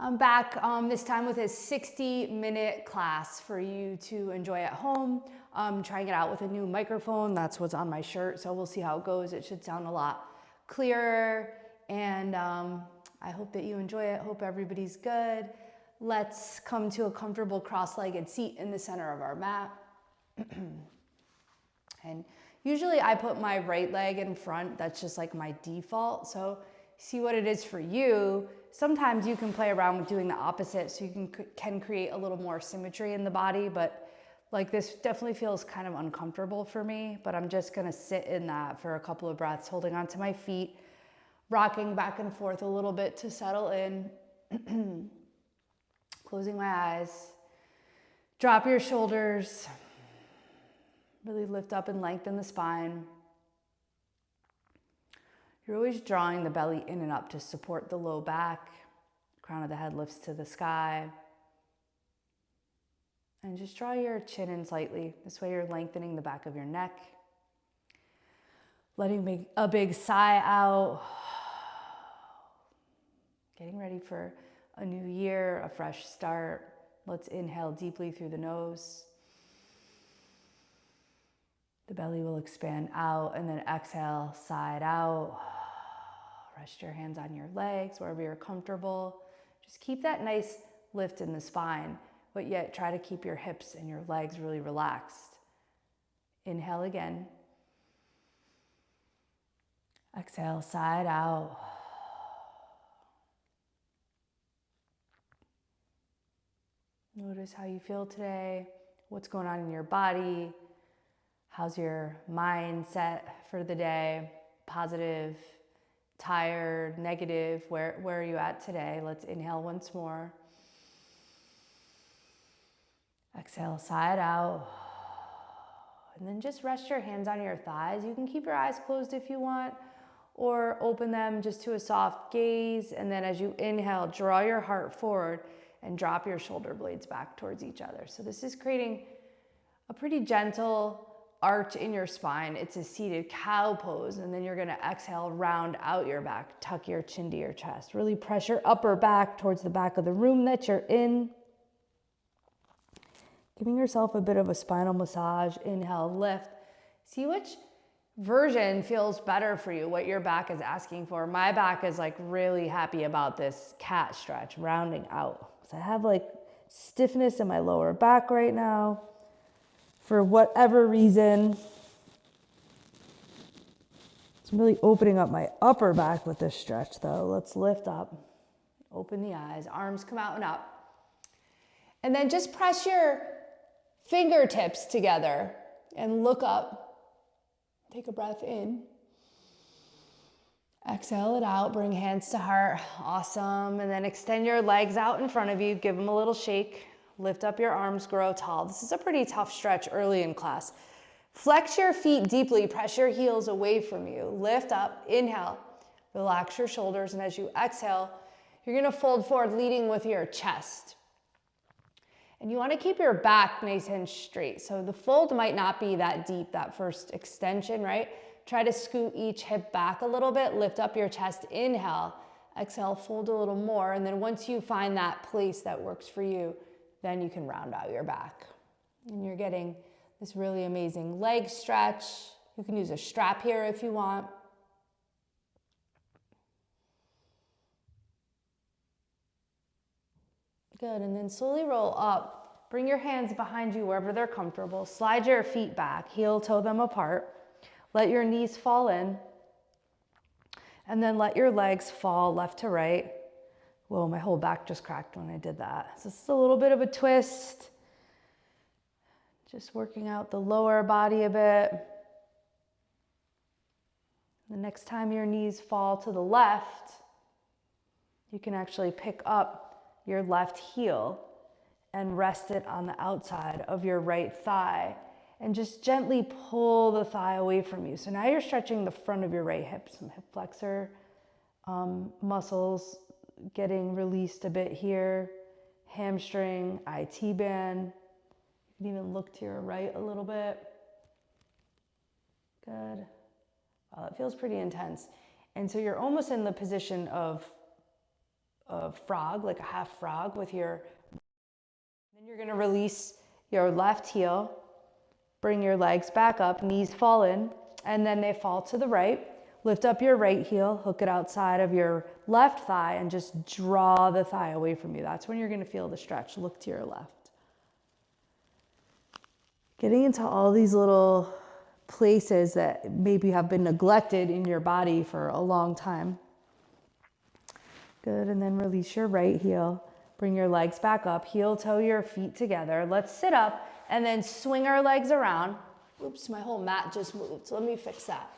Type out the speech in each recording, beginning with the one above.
I'm back this time with a 60-minute class for you to enjoy at home. I'm trying it out with a new microphone. That's what's on my shirt, so we'll see how it goes. It should sound a lot clearer, and I hope that you enjoy it. Hope everybody's good. Let's come to a comfortable cross-legged seat in the center of our mat. And usually I put my right leg in front. That's just like my default. So see what it is for you. Sometimes you can play around with doing the opposite so you can create a little more symmetry in the body, but like this definitely feels kind of uncomfortable for me, but I'm just gonna sit in that for a couple of breaths, holding onto my feet, rocking back and forth a little bit to settle in. Closing my eyes. Drop your shoulders. Really lift up and lengthen the spine. You're always drawing the belly in and up to support the low back. Crown of the head lifts to the sky. And just draw your chin in slightly. This way you're lengthening the back of your neck. Letting a big sigh out. Getting ready for a new year, a fresh start. Let's inhale deeply through the nose. The belly will expand out, and then exhale, side out. Rest your hands on your legs, wherever you're comfortable. Just keep that nice lift in the spine, but yet try to keep your hips and your legs really relaxed. Inhale again. Exhale, side out. Notice how you feel today, what's going on in your body. How's your mindset for the day? Positive, tired, negative? Where are you at today? Let's inhale once more. Exhale, side out. And then just rest your hands on your thighs. You can keep your eyes closed if you want, or open them just to a soft gaze. And then as you inhale, draw your heart forward and drop your shoulder blades back towards each other. So this is creating a pretty gentle arch in your spine. It's a seated cow pose, and then you're gonna exhale, round out your back, tuck your chin to your chest. Really press your upper back towards the back of the room that you're in. Giving yourself a bit of a spinal massage. Inhale, lift. See which version feels better for you, what your back is asking for. My back is like really happy about this cat stretch, rounding out. So I have like stiffness in my lower back right now. For whatever reason, it's really opening up my upper back with this stretch though. Let's lift up, open the eyes, arms come out and up. And then just press your fingertips together and look up. Take a breath in. Exhale it out, bring hands to heart, awesome. And then extend your legs out in front of you, give them a little shake. Lift up your arms, grow tall. This is a pretty tough stretch early in class. Flex your feet deeply, press your heels away from you. Lift up, inhale, relax your shoulders, and as you exhale, you're gonna fold forward, leading with your chest. And you wanna keep your back nice and straight. So the fold might not be that deep, that first extension, right? Try to scoot each hip back a little bit, lift up your chest, inhale, exhale, fold a little more, and then once you find that place that works for you, then you can round out your back. And you're getting this really amazing leg stretch. You can use a strap here if you want. Good, and then slowly roll up. Bring your hands behind you wherever they're comfortable. Slide your feet back, heel toe them apart. Let your knees fall in. And then let your legs fall left to right. Whoa, my whole back just cracked when I did that. So this is a little bit of a twist. Just working out the lower body a bit. The next time your knees fall to the left, you can actually pick up your left heel and rest it on the outside of your right thigh and just gently pull the thigh away from you. So now you're stretching the front of your right hip, some hip flexor muscles getting released a bit here, hamstring, IT band. You can even look to your right a little bit. Good. Wow, that feels pretty intense. And so you're almost in the position of a frog, like a half frog with your, then you're gonna release your left heel, bring your legs back up, knees fall in, and then they fall to the right. Lift up your right heel, hook it outside of your left thigh, and just draw the thigh away from you. That's when you're gonna feel the stretch. Look to your left. Getting into all these little places that maybe have been neglected in your body for a long time. Good, and then release your right heel. Bring your legs back up, heel toe your feet together. Let's sit up and then swing our legs around. Oops, my whole mat just moved, so let me fix that.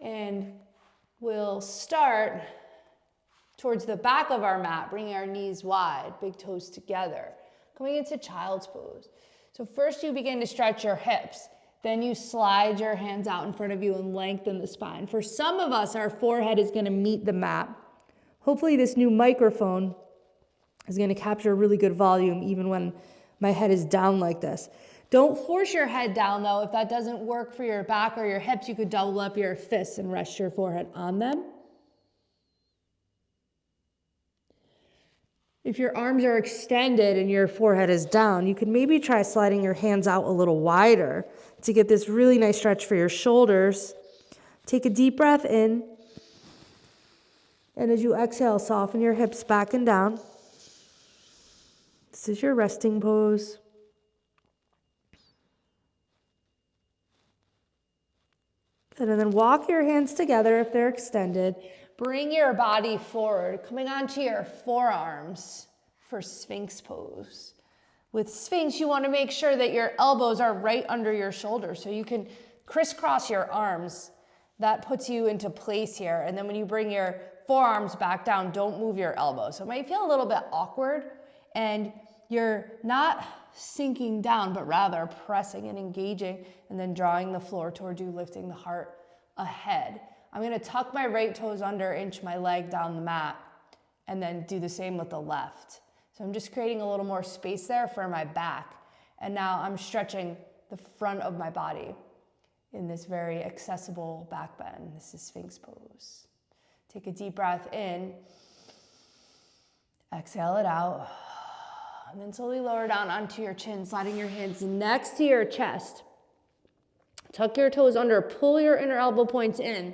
And we'll start towards the back of our mat, bringing our knees wide, big toes together, coming into child's pose. So first you begin to stretch your hips, then you slide your hands out in front of you and lengthen the spine. For some of us, our forehead is gonna meet the mat. Hopefully this new microphone is gonna capture really good volume even when my head is down like this. Don't force your head down though. If that doesn't work for your back or your hips, you could double up your fists and rest your forehead on them. If your arms are extended and your forehead is down, you could maybe try sliding your hands out a little wider to get this really nice stretch for your shoulders. Take a deep breath in. And as you exhale, soften your hips back and down. This is your resting pose. Good, and then walk your hands together if they're extended. Bring your body forward, coming onto your forearms for Sphinx pose. With Sphinx, you want to make sure that your elbows are right under your shoulders so you can crisscross your arms. That puts you into place here. And then when you bring your forearms back down, don't move your elbows. So it might feel a little bit awkward and you're not sinking down, but rather pressing and engaging and then drawing the floor towards you, lifting the heart ahead. I'm gonna tuck my right toes under, inch my leg down the mat, and then do the same with the left. So I'm just creating a little more space there for my back. And now I'm stretching the front of my body in this very accessible back bend. This is Sphinx pose. Take a deep breath in, exhale it out, and then slowly lower down onto your chin, sliding your hands next to your chest. Tuck your toes under, pull your inner elbow points in,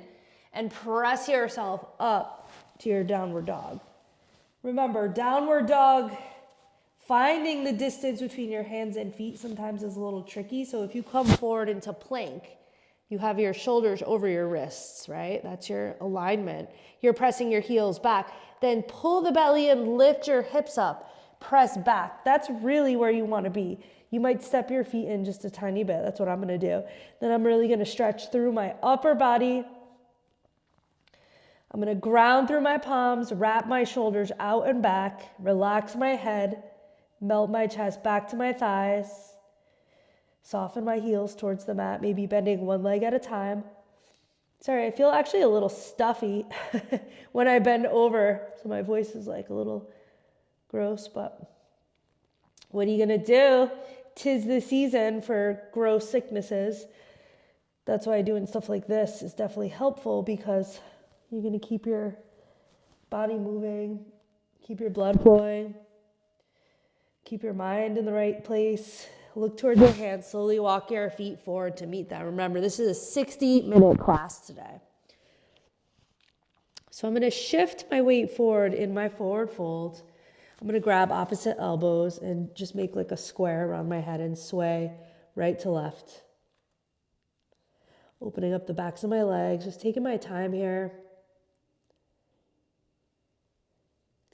and press yourself up to your downward dog. Remember, downward dog, finding the distance between your hands and feet sometimes is a little tricky. So if you come forward into plank, you have your shoulders over your wrists, right? That's your alignment. You're pressing your heels back. Then pull the belly in, lift your hips up, press back. That's really where you want to be. You might step your feet in just a tiny bit. That's what I'm going to do. Then I'm really going to stretch through my upper body. I'm going to ground through my palms, wrap my shoulders out and back, relax my head, melt my chest back to my thighs, soften my heels towards the mat, maybe bending one leg at a time. Sorry, I feel actually a little stuffy when I bend over, so my voice is like a little gross, but what are you going to do? 'Tis the season for gross sicknesses. That's why doing stuff like this is definitely helpful because you're going to keep your body moving, keep your blood flowing, keep your mind in the right place. Look toward your hands, slowly walk your feet forward to meet that. Remember, this is a 60-minute class today. So I'm going to shift my weight forward in my forward fold. I'm going to grab opposite elbows and just make like a square around my head and sway right to left. Opening up the backs of my legs, just taking my time here.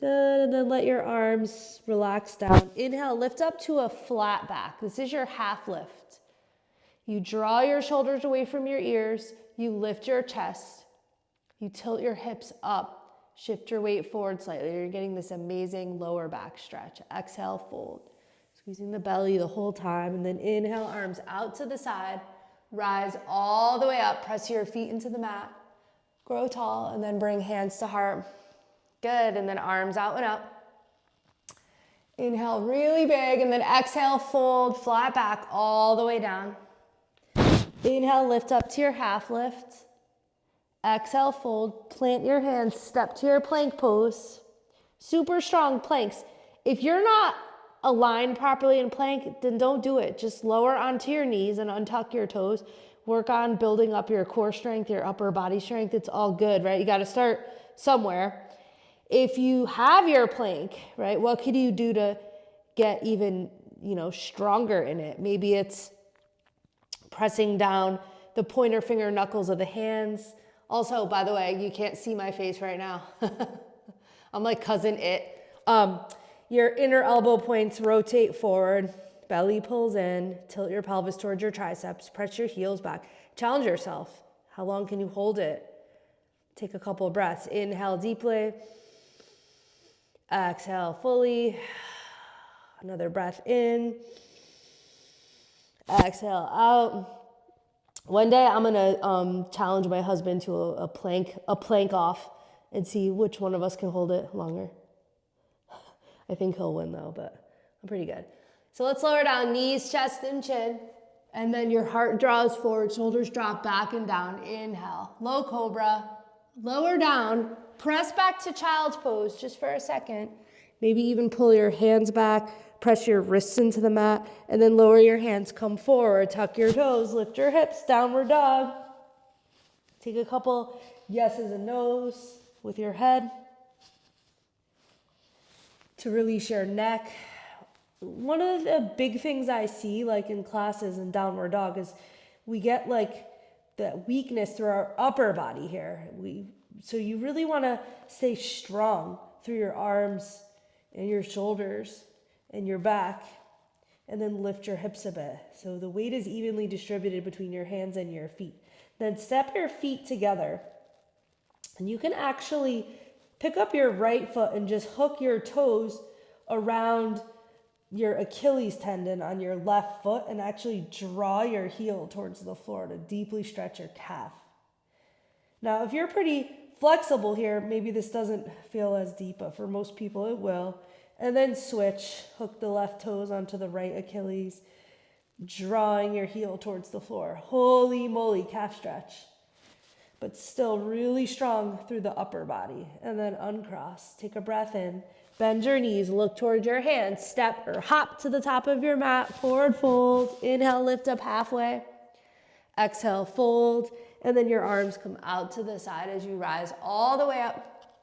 Good, and then let your arms relax down. Inhale, lift up to a flat back. This is your half lift. You draw your shoulders away from your ears. You lift your chest. You tilt your hips up. Shift your weight forward slightly. You're getting this amazing lower back stretch. Exhale, fold. Squeezing the belly the whole time. And then inhale, arms out to the side. Rise all the way up. Press your feet into the mat. Grow tall, and then bring hands to heart. Good, and then arms out and up. Inhale really big, and then exhale, fold, flat back all the way down. Inhale, lift up to your half lift. Exhale, fold, plant your hands, step to your plank pose. Super strong planks. If you're not aligned properly in plank, then don't do it. Just lower onto your knees and untuck your toes. Work on building up your core strength, your upper body strength. It's all good, right? You got to start somewhere. If you have your plank, right, what could you do to get even, stronger in it? Maybe it's pressing down the pointer finger knuckles of the hands. Also, by the way, you can't see my face right now. I'm like cousin it. Your inner elbow points rotate forward, belly pulls in, tilt your pelvis towards your triceps, press your heels back. Challenge yourself. How long can you hold it? Take a couple of breaths. Inhale deeply. Exhale fully. Another breath in. Exhale out. One day I'm gonna challenge my husband to a plank off and see which one of us can hold it longer. I think he'll win though, but I'm pretty good. So let's lower down, knees, chest, and chin. And then your heart draws forward, shoulders drop back and down. Inhale, low cobra, lower down, press back to child's pose just for a second. Maybe even pull your hands back, press your wrists into the mat, and then lower your hands, come forward, tuck your toes, lift your hips, downward dog. Take a couple yeses and nos with your head to release your neck. One of the big things I see like in classes in downward dog is we get like the weakness through our upper body here. So you really want to stay strong through your arms and your shoulders and your back, and then lift your hips a bit. So the weight is evenly distributed between your hands and your feet. Then step your feet together, and you can actually pick up your right foot and just hook your toes around your Achilles tendon on your left foot and actually draw your heel towards the floor to deeply stretch your calf. Now, if you're pretty flexible here, maybe this doesn't feel as deep, but for most people it will. And then switch, hook the left toes onto the right Achilles, drawing your heel towards the floor. Holy moly, calf stretch. But still really strong through the upper body. And then uncross, take a breath in, bend your knees, look towards your hands, step or hop to the top of your mat, forward fold, inhale, lift up halfway, exhale, fold, and then your arms come out to the side as you rise all the way up.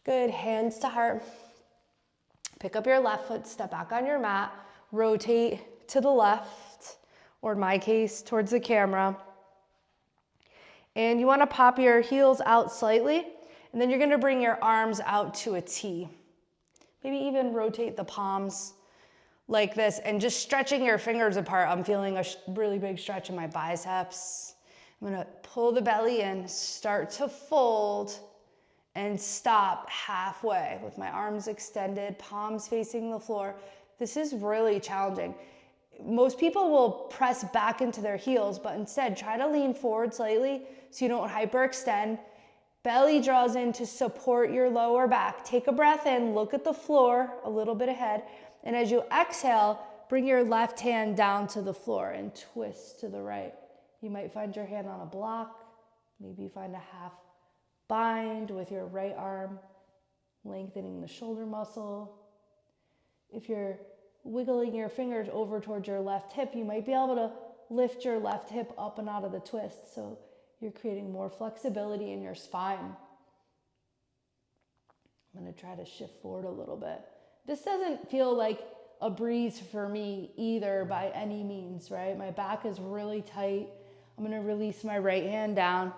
Good, hands to heart. Pick up your left foot, step back on your mat, rotate to the left, or in my case, towards the camera. And you want to pop your heels out slightly, and then you're going to bring your arms out to a T. Maybe even rotate the palms like this, and just stretching your fingers apart. I'm feeling a really big stretch in my biceps. I'm going to pull the belly in, start to fold, and stop halfway with my arms extended, palms facing the floor. This is really challenging. Most people will press back into their heels, but instead try to lean forward slightly so you don't hyperextend. Belly draws in to support your lower back. Take a breath in, look at the floor a little bit ahead, and as you exhale, bring your left hand down to the floor and twist to the right. You might find your hand on a block. Maybe you find a half bind with your right arm, lengthening the shoulder muscle. If you're wiggling your fingers over towards your left hip, you might be able to lift your left hip up and out of the twist, so you're creating more flexibility in your spine. I'm going to try to shift forward a little bit. This doesn't feel like a breeze for me either by any means, right? My back is really tight. I'm going to release my right hand down.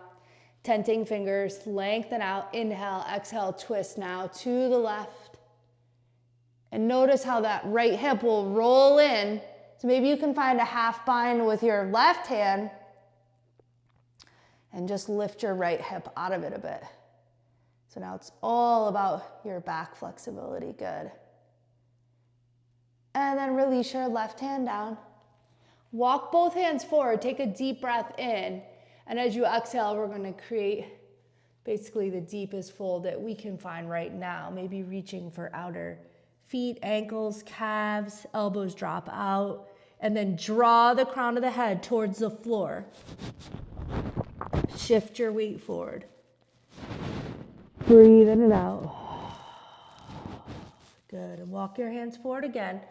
Tenting fingers, lengthen out, inhale, exhale, twist now to the left. And notice how that right hip will roll in. So maybe you can find a half bind with your left hand and just lift your right hip out of it a bit. So now it's all about your back flexibility, good. And then release your left hand down. Walk both hands forward, take a deep breath in. And as you exhale, we're going to create basically the deepest fold that we can find right now. Maybe reaching for outer feet, ankles, calves, elbows drop out. And then draw the crown of the head towards the floor. Shift your weight forward. Breathe in and out. Good, and walk your hands forward again.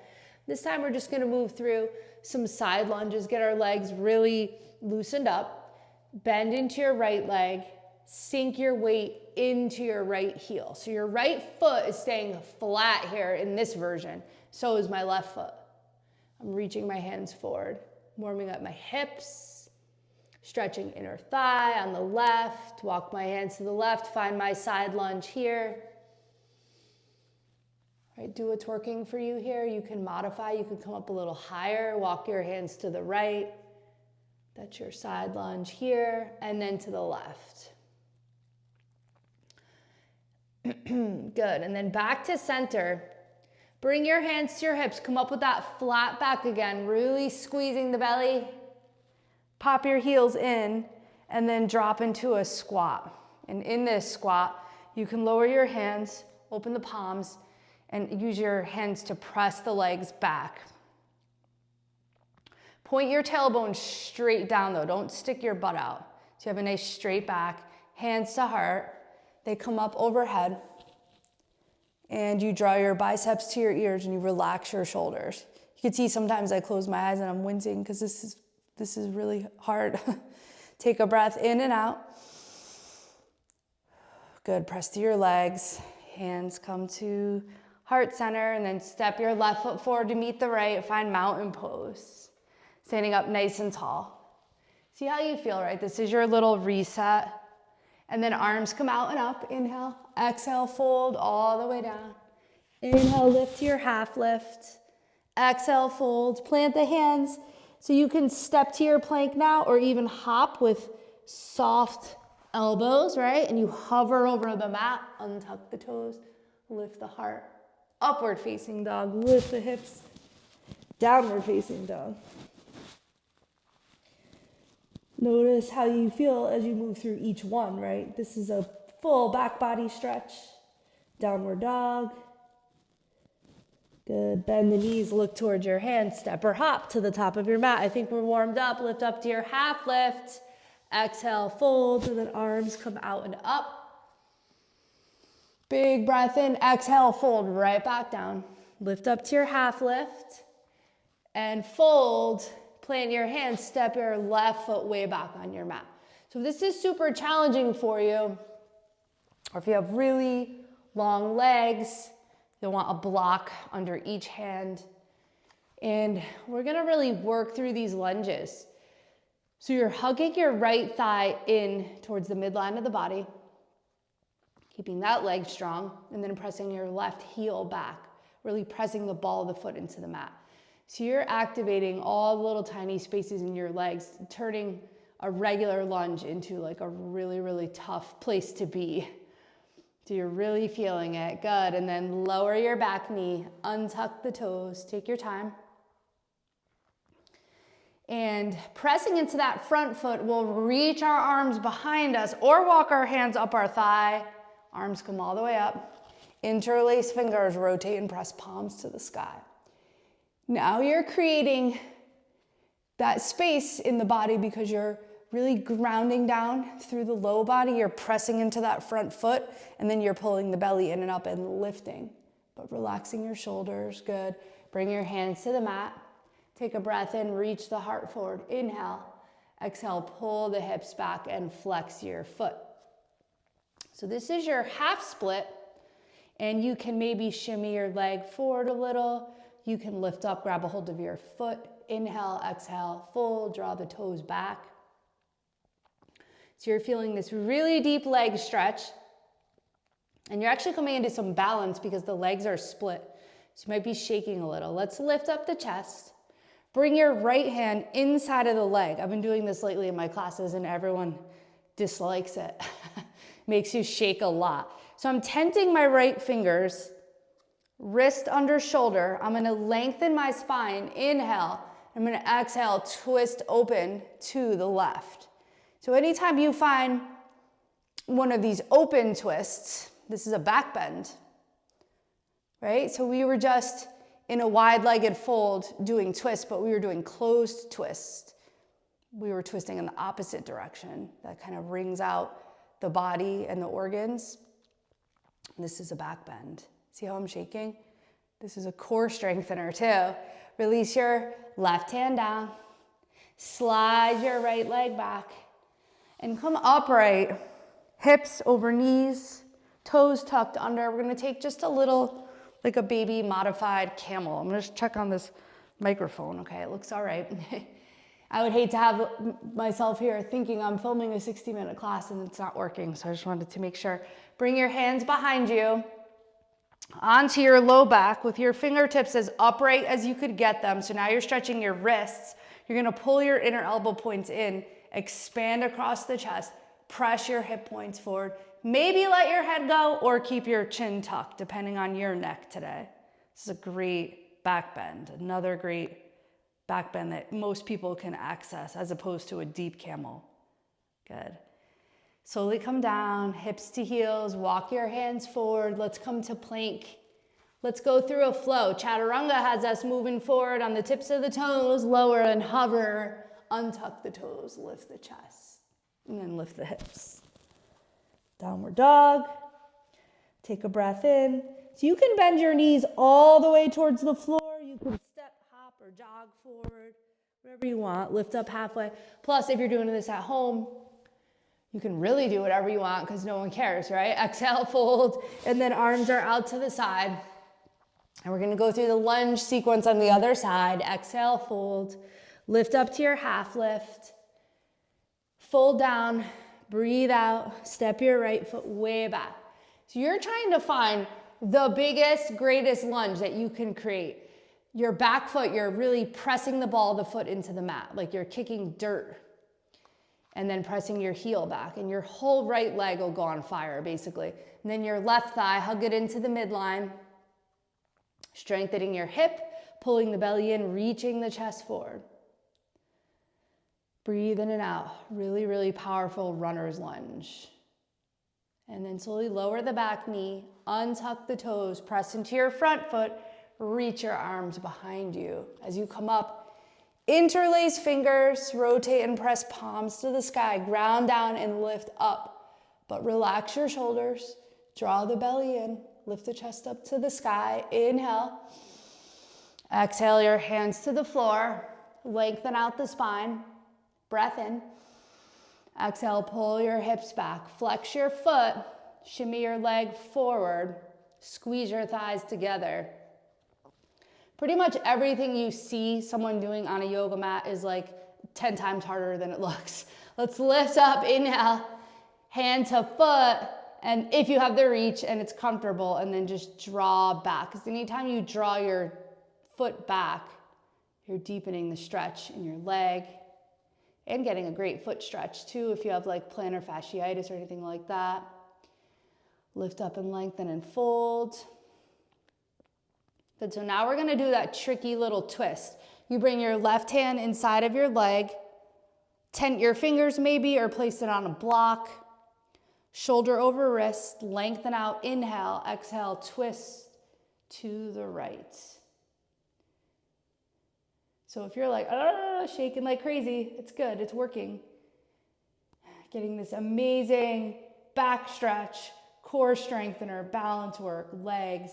This time we're just gonna move through some side lunges, get our legs really loosened up. Bend into your right leg, sink your weight into your right heel. So your right foot is staying flat here in this version. So is my left foot. I'm reaching my hands forward, warming up my hips, stretching inner thigh on the left, walk my hands to the left, find my side lunge here. Right, do what's working for you here. You can modify, you can come up a little higher, walk your hands to the right. That's your side lunge here, and then to the left. Good, and then back to center. Bring your hands to your hips, come up with that flat back again, really squeezing the belly. Pop your heels in, and then drop into a squat. And in this squat, you can lower your hands, open the palms, and use your hands to press the legs back. Point your tailbone straight down though, don't stick your butt out. So you have a nice straight back, hands to heart. They come up overhead. And you draw your biceps to your ears and you relax your shoulders. You can see sometimes I close my eyes and I'm wincing because this is really hard. Take a breath in and out. Good, press to your legs. Hands come to heart center and then step your left foot forward to meet the right. Find mountain pose. Standing up nice and tall. See how you feel, right? This is your little reset. And then arms come out and up. Inhale, exhale, fold all the way down. Inhale, lift to your half lift. Exhale, fold. Plant the hands so you can step to your plank now or even hop with soft elbows, right? And you hover over the mat, untuck the toes, lift the heart. Upward facing dog, lift the hips. Downward facing dog. Notice how you feel as you move through each one, right? This is a full back body stretch. Downward dog. Good, bend the knees, look towards your hands, step or hop to the top of your mat. I think we're warmed up. Lift up to your half lift. Exhale, fold, and then arms come out and up. Big breath in, exhale, fold right back down. Lift up to your half lift and fold. Plant your hands, step your left foot way back on your mat. So if this is super challenging for you, or if you have really long legs, you'll want a block under each hand. And we're gonna really work through these lunges. So you're hugging your right thigh in towards the midline of the body, keeping that leg strong, and then pressing your left heel back, really pressing the ball of the foot into the mat. So you're activating all the little tiny spaces in your legs, turning a regular lunge into like a really, really tough place to be. So you're really feeling it, good. And then lower your back knee, untuck the toes, take your time. And pressing into that front foot, we'll reach our arms behind us or walk our hands up our thigh. Arms come all the way up. Interlace fingers, rotate and press palms to the sky. Now you're creating that space in the body because you're really grounding down through the low body. You're pressing into that front foot and then you're pulling the belly in and up and lifting, but relaxing your shoulders, good. Bring your hands to the mat. Take a breath in, reach the heart forward. Inhale, exhale, pull the hips back and flex your foot. So this is your half split and you can maybe shimmy your leg forward a little. You can lift up, grab a hold of your foot. Inhale, exhale, fold, draw the toes back. So you're feeling this really deep leg stretch. And you're actually coming into some balance because the legs are split. So you might be shaking a little. Let's lift up the chest. Bring your right hand inside of the leg. I've been doing this lately in my classes and everyone dislikes it. Makes you shake a lot. So I'm tenting my right fingers. Wrist under shoulder. I'm gonna lengthen my spine. Inhale. I'm gonna exhale, twist open to the left. So anytime you find one of these open twists, this is a back bend, right? So we were just in a wide-legged fold doing twist, but we were doing closed twist. We were twisting in the opposite direction. That kind of wrings out the body and the organs. This is a back bend. See how I'm shaking? This is a core strengthener too. Release your left hand down. Slide your right leg back and come upright. Hips over knees, toes tucked under. We're gonna take just a little, like a baby modified camel. I'm gonna just check on this microphone. Okay, it looks all right. I would hate to have myself here thinking I'm filming a 60-minute class and it's not working, so I just wanted to make sure. Bring your hands behind you, onto your low back with your fingertips as upright as you could get them. So now you're stretching your wrists. You're gonna pull your inner elbow points in, expand across the chest, press your hip points forward. Maybe let your head go or keep your chin tucked, depending on your neck today. This is a great back bend, another great back bend that most people can access as opposed to a deep camel. Good. Slowly come down, hips to heels, walk your hands forward. Let's come to plank. Let's go through a flow. Chaturanga has us moving forward on the tips of the toes, lower and hover, untuck the toes, lift the chest, and then lift the hips. Downward dog. Take a breath in. So you can bend your knees all the way towards the floor. You can step, hop, or jog forward, whatever you want. Lift up halfway. Plus, if you're doing this at home, you can really do whatever you want because no one cares, right? Exhale, fold, and then arms are out to the side. And we're gonna go through the lunge sequence on the other side. Exhale, fold, lift up to your half lift, fold down, breathe out, step your right foot way back. So you're trying to find the biggest, greatest lunge that you can create. Your back foot, you're really pressing the ball of the foot into the mat, like you're kicking dirt and then pressing your heel back, and your whole right leg will go on fire, basically. And then your left thigh, hug it into the midline, strengthening your hip, pulling the belly in, reaching the chest forward. Breathe in and out. Really, really powerful runner's lunge. And then slowly lower the back knee, untuck the toes, press into your front foot, reach your arms behind you. As you come up, interlace fingers, rotate and press palms to the sky, ground down and lift up. But relax your shoulders, draw the belly in, lift the chest up to the sky. Inhale. Exhale your hands to the floor, lengthen out the spine. Breath in. Exhale, pull your hips back, flex your foot, shimmy your leg forward, squeeze your thighs together. Pretty much everything you see someone doing on a yoga mat is like 10 times harder than it looks. Let's lift up, inhale, hand to foot, and if you have the reach and it's comfortable, and then just draw back. Because anytime you draw your foot back, you're deepening the stretch in your leg and getting a great foot stretch too if you have like plantar fasciitis or anything like that. Lift up and lengthen and fold. Good, so now we're gonna do that tricky little twist. You bring your left hand inside of your leg, tent your fingers maybe, or place it on a block. Shoulder over wrist, lengthen out, inhale, exhale, twist to the right. So if you're like, shaking like crazy, it's good, it's working. Getting this amazing back stretch, core strengthener, balance work, legs.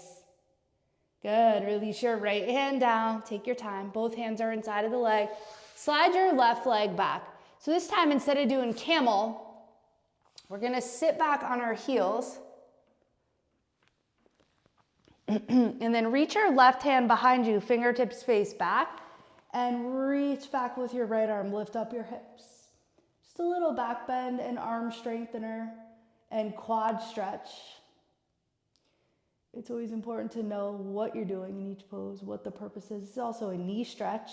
Good, release your right hand down, take your time. Both hands are inside of the leg. Slide your left leg back. So this time, instead of doing camel, we're gonna sit back on our heels and then reach your left hand behind you, fingertips face back, and reach back with your right arm, lift up your hips. Just a little back bend and arm strengthener and quad stretch. It's always important to know what you're doing in each pose, what the purpose is. It's also a knee stretch.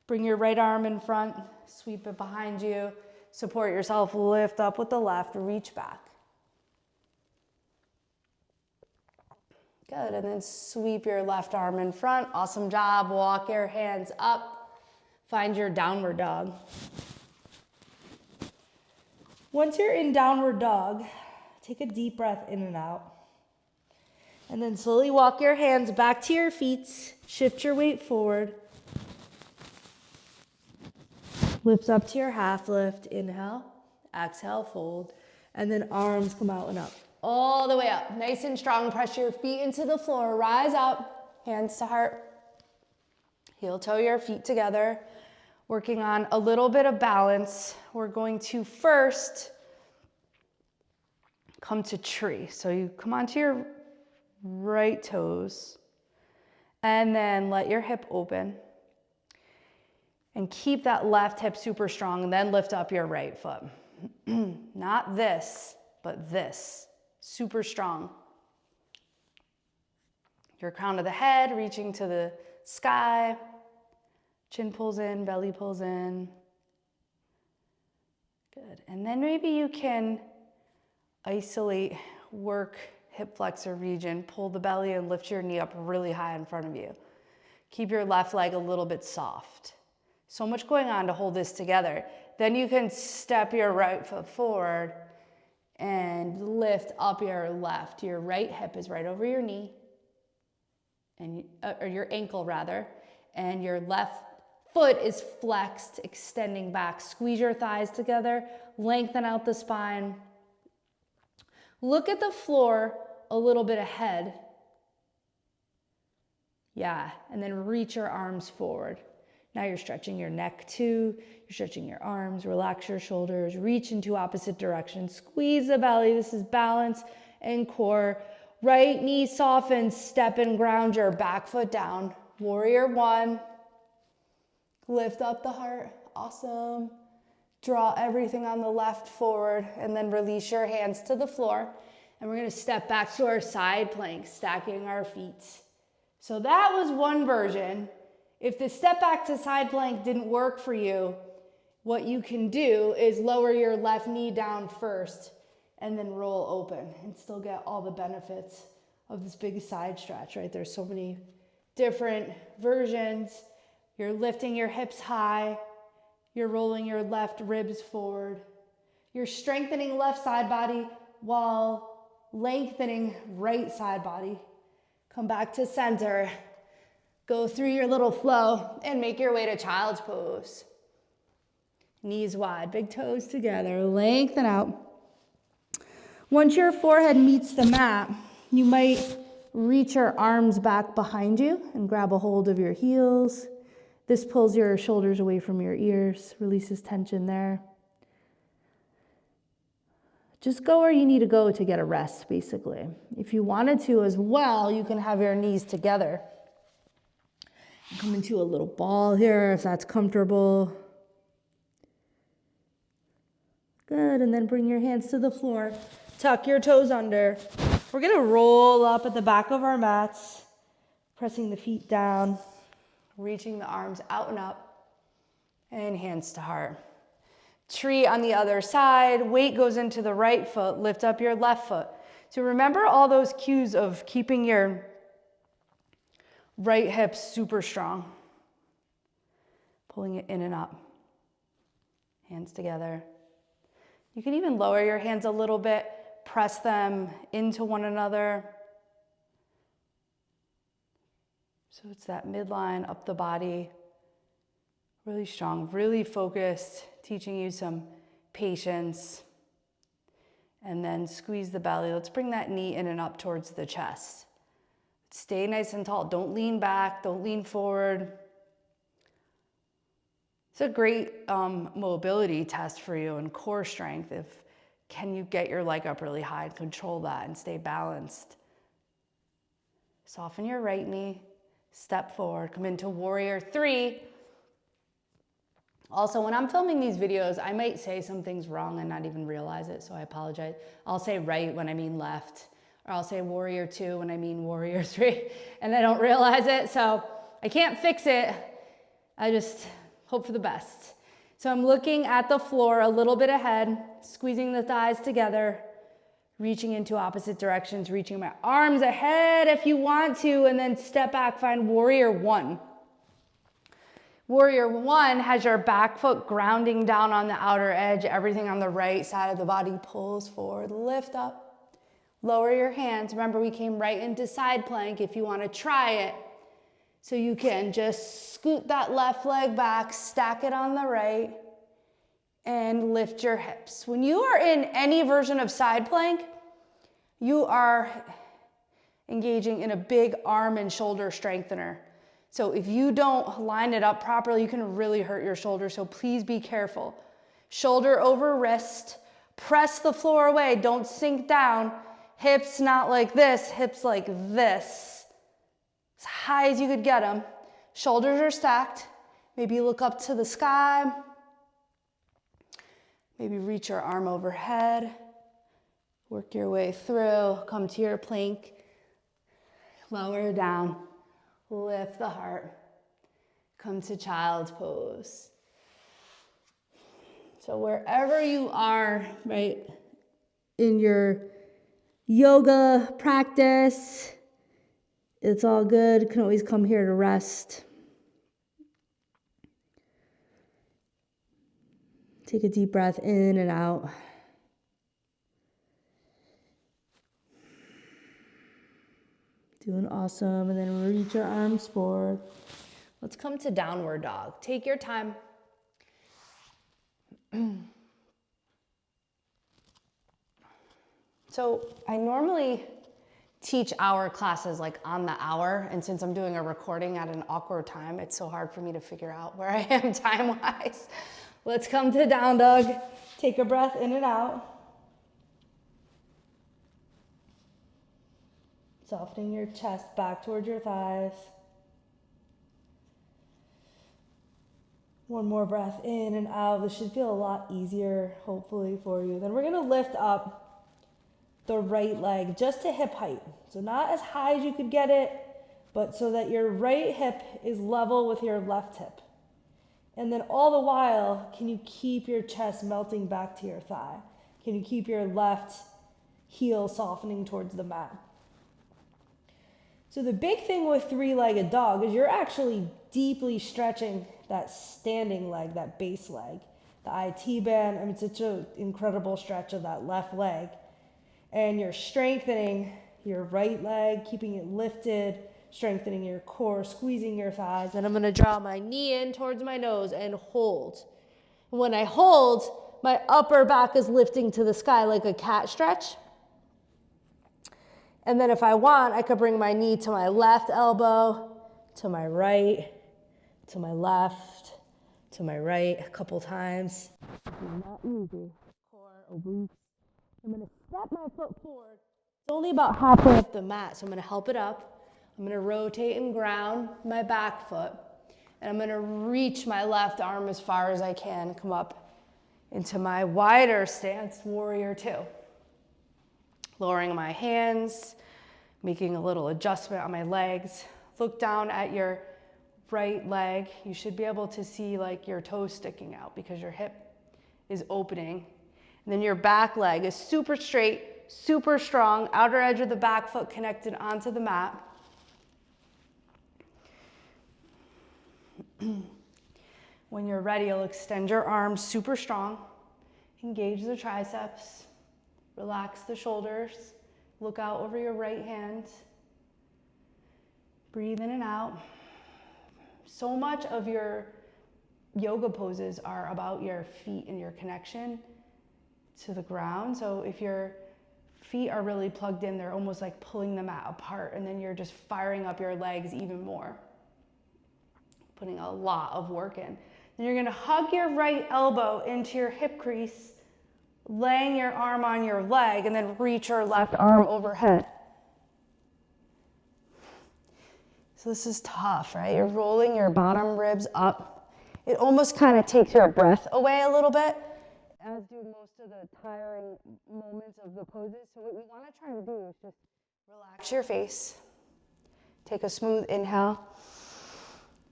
Bring your right arm in front, sweep it behind you, support yourself, lift up with the left, reach back. Good, and then sweep your left arm in front. Awesome job. Walk your hands up. Find your downward dog. Once you're in downward dog, take a deep breath in and out. And then slowly walk your hands back to your feet. Shift your weight forward. Lift up to your half lift. Inhale, exhale, fold. And then arms come out and up. All the way up, nice and strong. Press your feet into the floor, rise up. hands to heart. Heel toe your feet together, working on a little bit of balance. We're going to first come to tree. So you come onto your right toes and then let your hip open and keep that left hip super strong, and then lift up your right foot. Not this, but this, super strong. Your crown of the head reaching to the sky, chin pulls in, belly pulls in. Good, and then maybe you can isolate, work hip flexor region, pull the belly and lift your knee up really high in front of you. Keep your left leg a little bit soft. So much going on to hold this together. Then you can step your right foot forward and lift up your left. Your right hip is right over your knee, and or your ankle rather, and your left foot is flexed, extending back. Squeeze your thighs together, lengthen out the spine. Look at the floor a little bit ahead. Yeah, and then reach your arms forward. Now you're stretching your neck too. You're stretching your arms, relax your shoulders, reach into opposite directions, squeeze the belly. This is balance and core. Right knee softens, step and ground your back foot down. Warrior one. Lift up the heart, awesome. Draw everything on the left forward and then release your hands to the floor. And we're gonna step back to our side plank, stacking our feet. So that was one version. If the step back to side plank didn't work for you, what you can do is lower your left knee down first and then roll open and still get all the benefits of this big side stretch, right? There's so many different versions. You're lifting your hips high. You're rolling your left ribs forward. You're strengthening left side body while lengthening right side body. Come back to center. Go through your little flow and make your way to child's pose. Knees wide, big toes together, lengthen out. Once your forehead meets the mat, you might reach your arms back behind you and grab a hold of your heels. This pulls your shoulders away from your ears, releases tension there. Just go where you need to go to get a rest, basically. If you wanted to as well, you can have your knees together. Come into a little ball here if that's comfortable. Good, and then bring your hands to the floor. Tuck your toes under. We're gonna roll up at the back of our mats, pressing the feet down, reaching the arms out and up, and hands to heart. Tree on the other side, weight goes into the right foot, lift up your left foot. So remember all those cues of keeping your right hip super strong. Pulling it in and up. Hands together. You can even lower your hands a little bit, press them into one another. So it's that midline up the body. Really strong, really focused, teaching you some patience. And then squeeze the belly. Let's bring that knee in and up towards the chest. Stay nice and tall. Don't lean back, don't lean forward. It's a great mobility test for you and core strength. Can you get your leg up really high and control that and stay balanced? Soften your right knee, step forward, come into warrior three. Also, when I'm filming these videos, I might say some things wrong and not even realize it, so I apologize. I'll say right when I mean left, or I'll say warrior two when I mean warrior three, and I don't realize it, so I can't fix it. I just hope for the best. So I'm looking at the floor a little bit ahead, squeezing the thighs together, reaching into opposite directions, reaching my arms ahead if you want to, and then step back, find warrior one. Warrior one has your back foot grounding down on the outer edge. Everything on the right side of the body pulls forward, lift up. Lower your hands. Remember, we came right into side plank if you want to try it. So you can just scoot that left leg back, stack it on the right, and lift your hips. When you are in any version of side plank, you are engaging in a big arm and shoulder strengthener. So if you don't line it up properly, you can really hurt your shoulder, so please be careful. Shoulder over wrist, press the floor away, don't sink down. Hips not like this, hips like this. As high as you could get them. Shoulders are stacked. Maybe look up to the sky. Maybe reach your arm overhead. Work your way through, come to your plank. Lower down, lift the heart. Come to child's pose. So wherever you are, right, in your yoga practice, it's all good. You can always come here to rest. Take a deep breath in and out. Doing awesome. And then reach your arms forward. Let's come to downward dog. Take your time. So I normally teach our classes like on the hour, and since I'm doing a recording at an awkward time, it's so hard for me to figure out where I am time-wise. Let's come to down dog. Take a breath in and out. Softening your chest back towards your thighs. One more breath in and out. This should feel a lot easier, hopefully, for you. Then we're gonna lift up the right leg just to hip height. So not as high as you could get it, but so that your right hip is level with your left hip. And then all the while, can you keep your chest melting back to your thigh? Can you keep your left heel softening towards the mat? So the big thing with three-legged dog is you're actually deeply stretching that standing leg, that base leg. The IT band, I mean, it's such an incredible stretch of that left leg. And you're strengthening your right leg, keeping it lifted, strengthening your core, squeezing your thighs. And I'm gonna draw my knee in towards my nose and hold. When I hold, my upper back is lifting to the sky like a cat stretch. And then if I want, I could bring my knee to my left elbow, to my right, to my left, to my right a couple times. Not easy. Core, obliques. I'm gonna step my foot forward. It's only about halfway up the mat, so I'm gonna help it up. I'm gonna rotate and ground my back foot. And I'm gonna reach my left arm as far as I can, come up into my wider stance, warrior two. Lowering my hands, making a little adjustment on my legs. Look down at your right leg. You should be able to see like your toes sticking out because your hip is opening. And then your back leg is super straight, super strong, outer edge of the back foot connected onto the mat. When you're ready, you'll extend your arms super strong. Engage the triceps. Relax the shoulders. Look out over your right hand. Breathe in and out. So much of your yoga poses are about your feet and your connection to the ground. So if your feet are really plugged in, they're almost like pulling the mat apart, and then you're just firing up your legs even more. Putting a lot of work in. Then you're gonna hug your right elbow into your hip crease, laying your arm on your leg, and then reach your left arm overhead. So this is tough, right? You're rolling your bottom ribs up. It almost kind of takes your breath away a little bit, as do most of the tiring moments of the poses. So what we want to try to do is just relax your face. Take a smooth inhale,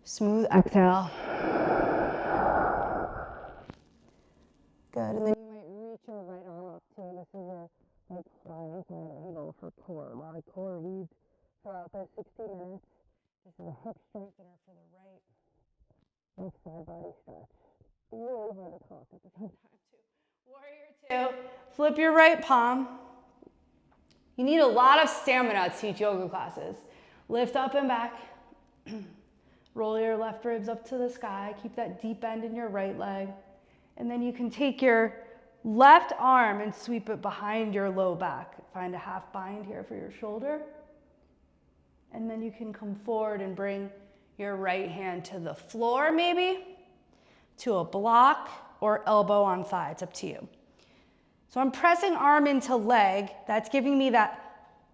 smooth exhale. Good, and then you might reach your right arm up too. This is your angle for core. A lot of core weave throughout the 60 minutes. This is a hip strengthener for the right and side body stretch. Really hard to talk at the same time too. Warrior two. Flip your right palm. You need a lot of stamina to teach yoga classes. Lift up and back. Roll your left ribs up to the sky. Keep that deep bend in your right leg. And then you can take your left arm and sweep it behind your low back. Find a half bind here for your shoulder. And then you can come forward and bring your right hand to the floor maybe, to a block, or elbow on thigh, it's up to you. So I'm pressing arm into leg, that's giving me that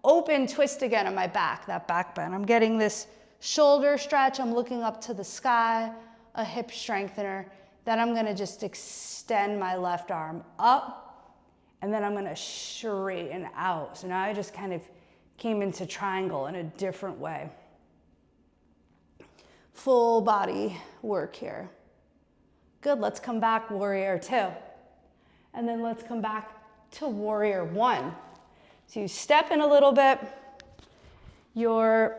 open twist again on my back, that back bend. I'm getting this shoulder stretch, I'm looking up to the sky, a hip strengthener. Then I'm gonna just extend my left arm up, and then I'm gonna straighten out. So now I just kind of came into triangle in a different way. Full body work here. Good, let's come back, warrior two. And then let's come back to warrior one. So you step in a little bit. You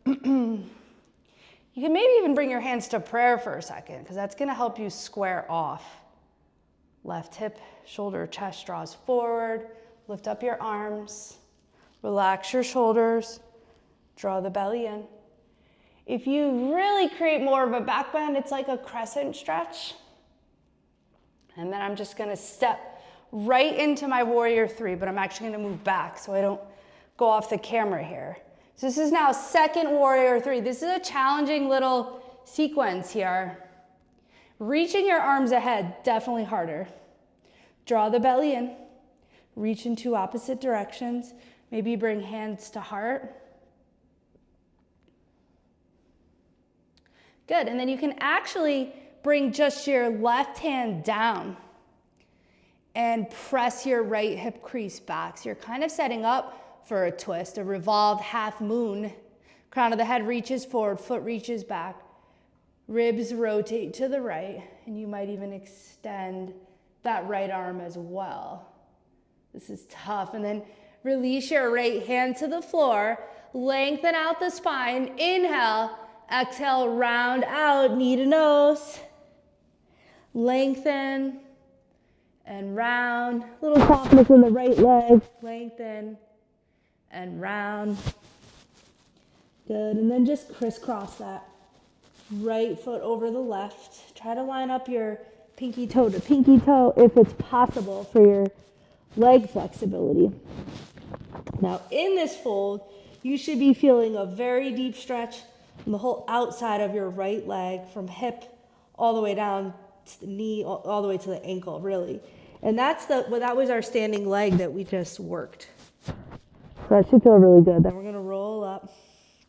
can maybe even bring your hands to prayer for a second, because that's gonna help you square off. Left hip, shoulder, chest draws forward. Lift up your arms. Relax your shoulders. Draw the belly in. If you really create more of a back bend, it's like a crescent stretch. And then I'm just gonna step right into my warrior three, but I'm actually gonna move back so I don't go off the camera here. So this is now second warrior three. This is a challenging little sequence here. Reaching your arms ahead, definitely harder. Draw the belly in, reach in two opposite directions. Maybe bring hands to heart. Good, and then you can actually bring just your left hand down and press your right hip crease back. So you're kind of setting up for a twist, a revolved half moon. Crown of the head reaches forward, foot reaches back. Ribs rotate to the right, and you might even extend that right arm as well. This is tough. And then release your right hand to the floor. Lengthen out the spine. Inhale. Exhale, round out, knee to nose. Lengthen and round. Little softness in the right leg. Lengthen and round. Good, and then just crisscross that right foot over the left. Try to line up your pinky toe to pinky toe if it's possible for your leg flexibility. Now in this fold, you should be feeling a very deep stretch on the whole outside of your right leg, from hip all the way down to the knee, all the way to the ankle, really. And that was our standing leg that we just worked. So that should feel really good. Then we're gonna roll up,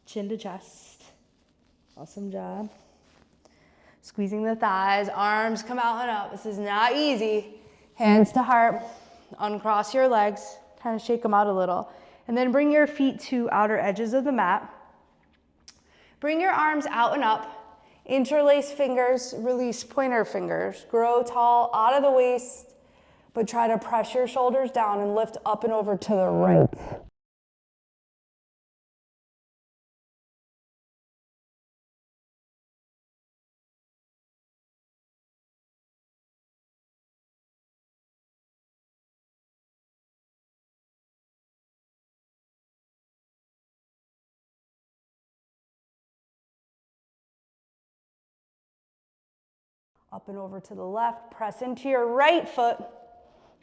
chin to chest. Awesome job. Squeezing the thighs, arms come out and up. This is not easy. Hands to heart, uncross your legs, kind of shake them out a little. And then bring your feet to outer edges of the mat. Bring your arms out and up. Interlace fingers, release pointer fingers. Grow tall out of the waist, but try to press your shoulders down and lift up and over to the right. Up and over to the left, press into your right foot.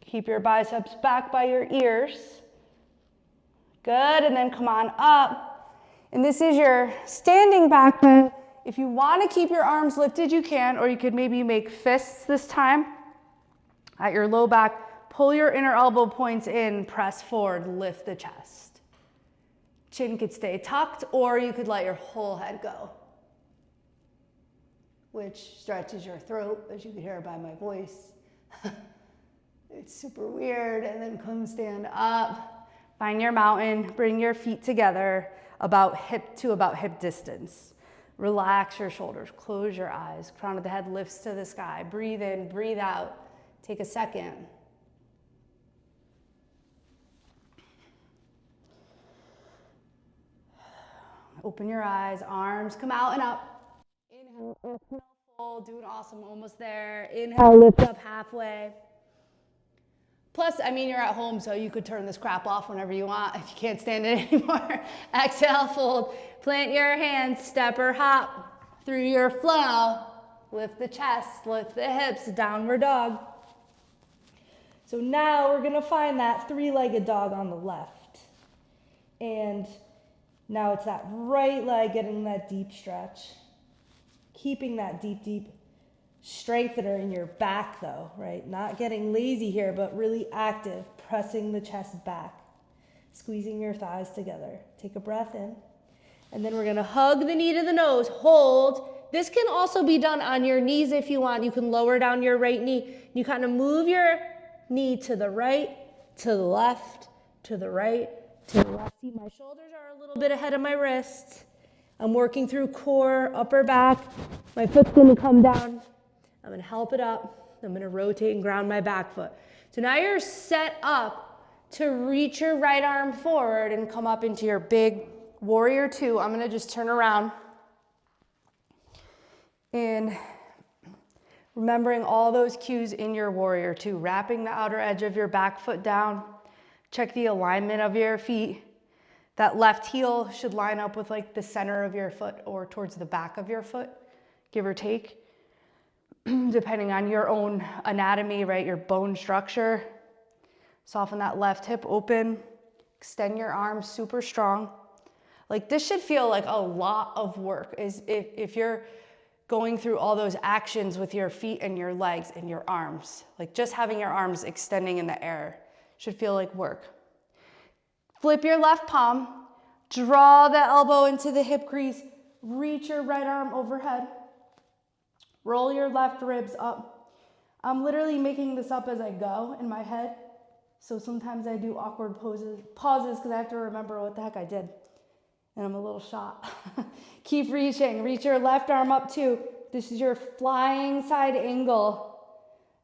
Keep your biceps back by your ears. Good, and then come on up. And this is your standing back bend. If you want to keep your arms lifted, you can, or you could maybe make fists this time. At your low back, pull your inner elbow points in, press forward, lift the chest. Chin could stay tucked, or you could let your whole head go, which stretches your throat, as you can hear by my voice. It's super weird. And then come stand up, find your mountain, bring your feet together about hip distance. Relax your shoulders, close your eyes, crown of the head lifts to the sky. Breathe in, breathe out. Take a second. Open your eyes, arms come out and up. Inhale, fold, doing awesome, almost there. Inhale, lift up halfway. Plus, I mean, you're at home, so you could turn this crap off whenever you want if you can't stand it anymore. Exhale, fold, plant your hands, step or hop through your flow. Lift the chest, lift the hips, downward dog. So now we're gonna find that three-legged dog on the left. And Now it's that right leg getting that deep stretch. Keeping that deep, deep strengthener in your back though, right? Not getting lazy here, but really active, pressing the chest back, squeezing your thighs together. Take a breath in. And then we're gonna hug the knee to the nose, hold. This can also be done on your knees if you want. You can lower down your right knee. You kind of move your knee to the right, to the left, to the right, to the left. See, my shoulders are a little bit ahead of my wrists. I'm working through core, upper back. My foot's gonna come down. I'm gonna help it up. I'm gonna rotate and ground my back foot. So now you're set up to reach your right arm forward and come up into your big warrior two. I'm gonna just turn around. And remembering all those cues in your warrior two, wrapping the outer edge of your back foot down. Check the alignment of your feet. That left heel should line up with like the center of your foot or towards the back of your foot, give or take, depending on your own anatomy, right? Your bone structure. Soften that left hip open. Extend your arms super strong. Like this should feel like a lot of work is if you're going through all those actions with your feet and your legs and your arms. Like just having your arms extending in the air should feel like work. Flip your left palm, draw the elbow into the hip crease, reach your right arm overhead, roll your left ribs up. I'm literally making this up as I go in my head. So sometimes I do awkward pauses because I have to remember what the heck I did. And I'm a little shot. Keep reaching, reach your left arm up too. This is your flying side angle.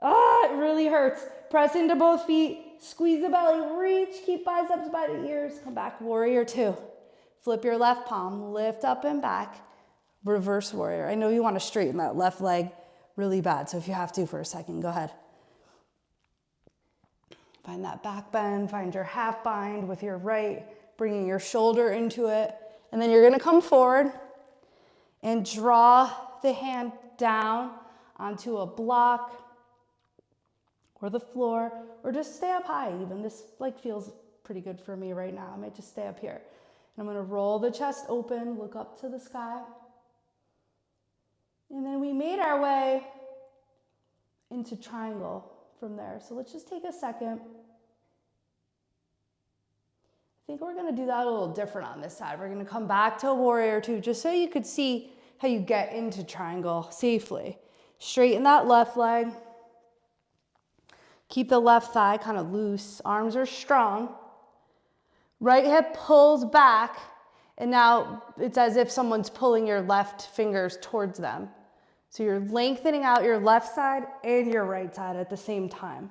Ah, it really hurts. Press into both feet, squeeze the belly, reach, keep biceps by the ears. Come back, warrior two. Flip your left palm, lift up and back, reverse warrior. I know you want to straighten that left leg really bad, so if you have to for a second, go ahead. Find that back bend, find your half bind with your right, bringing your shoulder into it. And then you're gonna come forward and draw the hand down onto a block or the floor, or just stay up high even. This like feels pretty good for me right now. I might just stay up here. And I'm gonna roll the chest open, look up to the sky. And then we made our way into triangle from there. So let's just take a second. I think we're gonna do that a little different on this side. We're gonna come back to a warrior two, just so you could see how you get into triangle safely. Straighten that left leg. Keep the left thigh kind of loose. Arms are strong. Right hip pulls back, and now it's as if someone's pulling your left fingers towards them. So you're lengthening out your left side and your right side at the same time,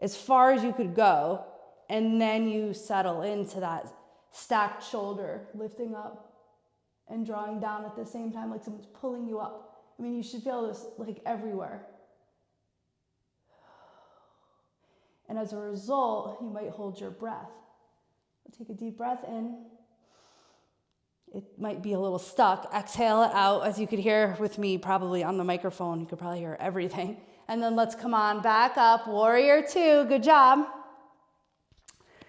as far as you could go. And then you settle into that stacked shoulder, lifting up and drawing down at the same time, like someone's pulling you up. I mean, you should feel this like everywhere. And as a result, you might hold your breath. Take a deep breath in. It might be a little stuck. Exhale it out, as you could hear with me probably on the microphone. You could probably hear everything. And then let's come on back up. Warrior two, good job.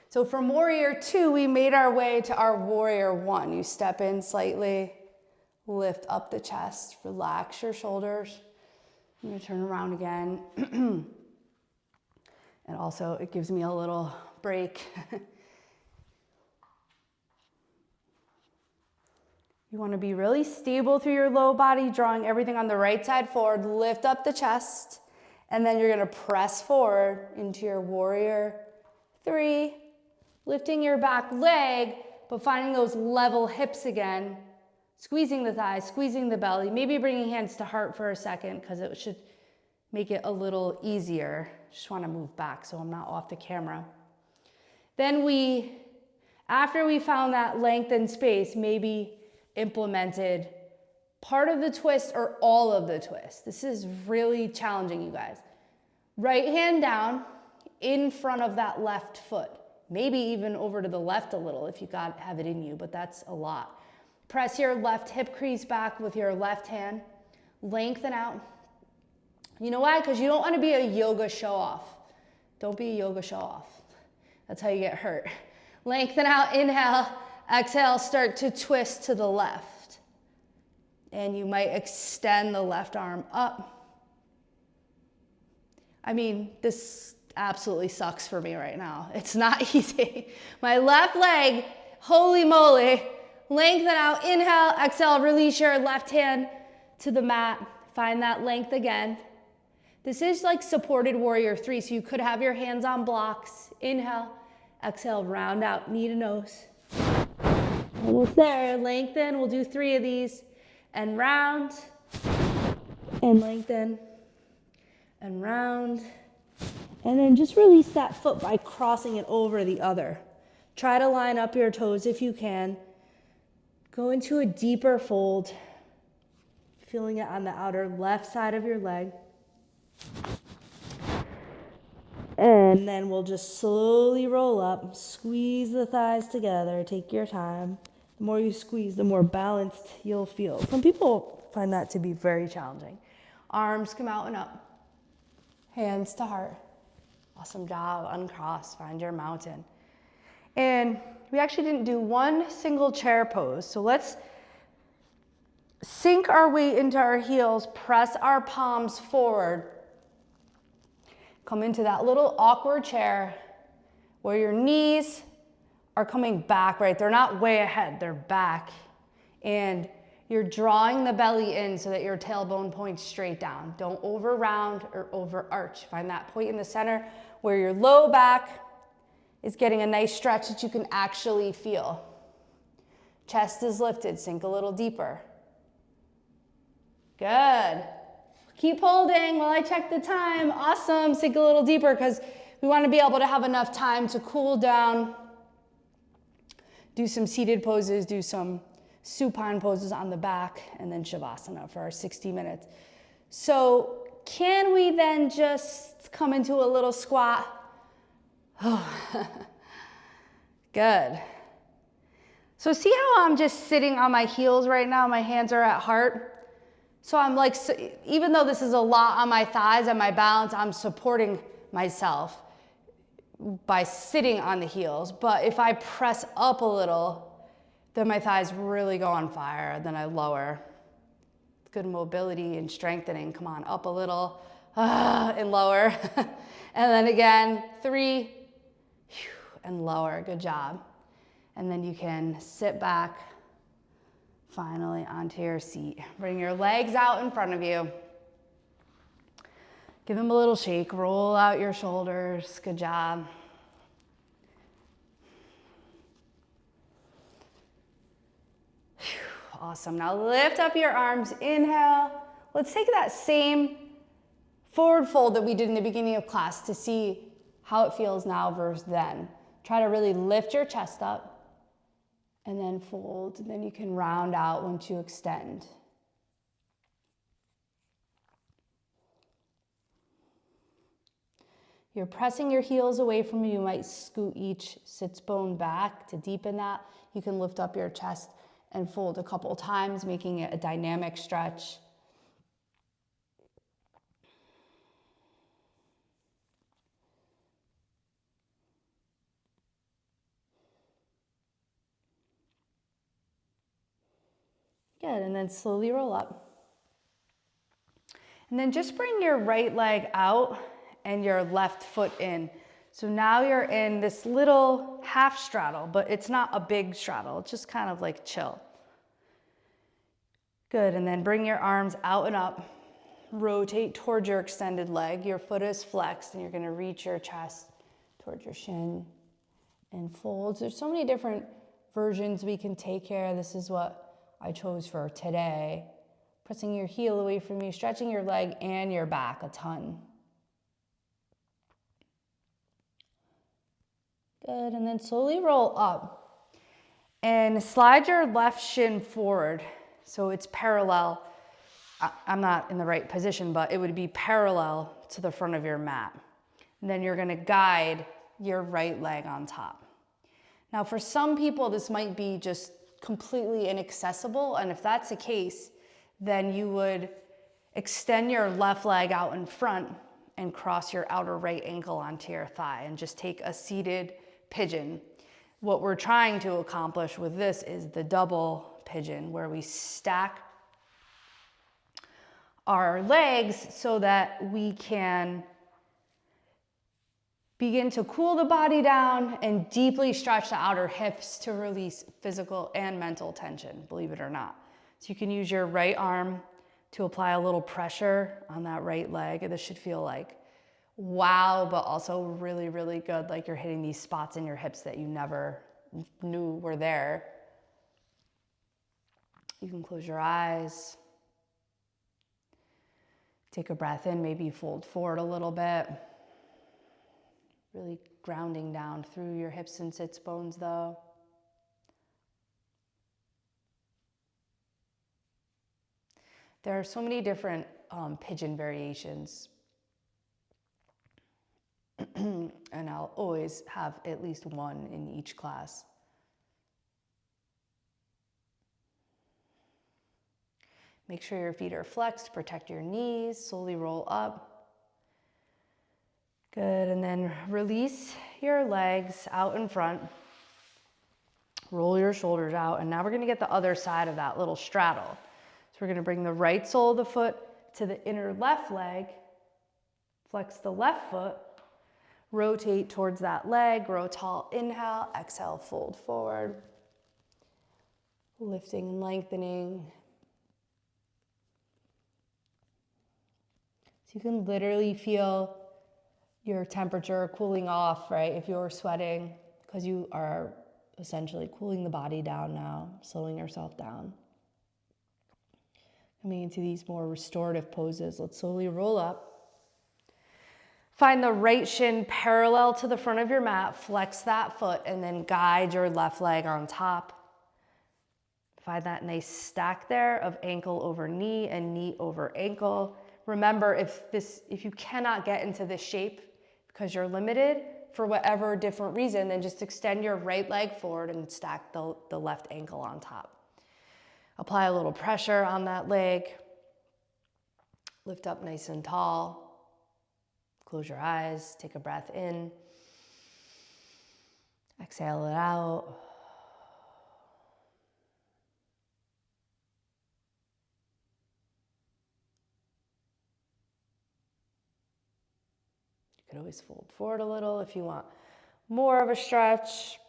So from warrior two, we made our way to our warrior one. You step in slightly, lift up the chest, relax your shoulders. I'm gonna turn around again. And also it gives me a little break. You wanna be really stable through your low body, drawing everything on the right side forward, lift up the chest, and then you're gonna press forward into your warrior three. Lifting your back leg, but finding those level hips again. Squeezing the thighs, squeezing the belly. Maybe bringing hands to heart for a second because it should make it a little easier. Just want to move back so I'm not off the camera. Then after we found that length and space, maybe implemented part of the twist or all of the twist. This is really challenging, you guys. Right hand down in front of that left foot. Maybe even over to the left a little if you have it in you, but that's a lot. Press your left hip crease back with your left hand. Lengthen out. You know why? Because you don't want to be a yoga show-off. Don't be a yoga show-off. That's how you get hurt. Lengthen out, inhale. Exhale, start to twist to the left. And you might extend the left arm up. I mean, this absolutely sucks for me right now. It's not easy. My left leg, holy moly, lengthen out, inhale, exhale, release your left hand to the mat. Find that length again. This is like supported warrior 3, so you could have your hands on blocks. Inhale, exhale, round out, knee to nose. Almost there, lengthen, we'll do 3 of these. And round, and lengthen, and round. And then just release that foot by crossing it over the other. Try to line up your toes if you can. Go into a deeper fold, feeling it on the outer left side of your leg. And then we'll just slowly roll up, squeeze the thighs together, take your time. The more you squeeze, the more balanced you'll feel. Some people find that to be very challenging. Arms come out and up, hands to heart. Awesome job, uncross, find your mountain. And we actually didn't do one single chair pose, so let's sink our weight into our heels, press our palms forward. Come into that little awkward chair where your knees are coming back, right? They're not way ahead, they're back. And you're drawing the belly in so that your tailbone points straight down. Don't over round or over arch. Find that point in the center where your low back is getting a nice stretch that you can actually feel. Chest is lifted, sink a little deeper. Good. Keep holding while I check the time. Awesome, sink a little deeper because we want to be able to have enough time to cool down. Do some seated poses, do some supine poses on the back, and then Shavasana for our 60 minutes. So can we then just come into a little squat? Good. So see how I'm just sitting on my heels right now? My hands are at heart. So I'm like, even though this is a lot on my thighs and my balance, I'm supporting myself by sitting on the heels. But if I press up a little, then my thighs really go on fire. Then I lower. Good mobility and strengthening. Come on, up a little, and lower. And then again, 3, and lower. Good job. And then you can sit back, finally onto your seat. Bring your legs out in front of you. Give them a little shake. Roll out your shoulders. Good job. Awesome. Now lift up your arms. Inhale. Let's take that same forward fold that we did in the beginning of class to see how it feels now versus then. Try to really lift your chest up and then fold. And then you can round out once you extend. You're pressing your heels away from you. You might scoot each sits bone back to deepen that. You can lift up your chest and fold a couple times, making it a dynamic stretch. Good, and then slowly roll up. And then just bring your right leg out and your left foot in. So now you're in this little half straddle, but it's not a big straddle. It's just kind of like chill. Good, and then bring your arms out and up. Rotate towards your extended leg. Your foot is flexed and you're gonna reach your chest towards your shin and fold. There's so many different versions we can take here. This is what I chose for today. Pressing your heel away from you, stretching your leg and your back a ton. Good, and then slowly roll up and slide your left shin forward so it's parallel. I'm not in the right position, but it would be parallel to the front of your mat. And then you're gonna guide your right leg on top. Now for some people, this might be just completely inaccessible, and if that's the case, then you would extend your left leg out in front and cross your outer right ankle onto your thigh and just take a seated pigeon. What we're trying to accomplish with this is the double pigeon, where we stack our legs so that we can begin to cool the body down and deeply stretch the outer hips to release physical and mental tension, believe it or not. So you can use your right arm to apply a little pressure on that right leg. This should feel like wow, but also really, really good, like you're hitting these spots in your hips that you never knew were there. You can close your eyes. Take a breath in, maybe fold forward a little bit. Really grounding down through your hips and sits bones though. There are so many different pigeon variations. And I'll always have at least one in each class. Make sure your feet are flexed, protect your knees, slowly roll up. Good, and then release your legs out in front. Roll your shoulders out, and now we're gonna get the other side of that little straddle. So we're gonna bring the right sole of the foot to the inner left leg, flex the left foot, rotate towards that leg, grow tall, inhale, exhale, fold forward. Lifting and lengthening. So you can literally feel your temperature cooling off, right? If you're sweating, because you are essentially cooling the body down now, slowing yourself down. Coming into these more restorative poses. Let's slowly roll up. Find the right shin parallel to the front of your mat, flex that foot, and then guide your left leg on top. Find that nice stack there of ankle over knee and knee over ankle. Remember, if you cannot get into this shape because you're limited for whatever different reason, then just extend your right leg forward and stack the left ankle on top. Apply a little pressure on that leg. Lift up nice and tall. Close your eyes, take a breath in. Exhale it out. You can always fold forward a little if you want more of a stretch.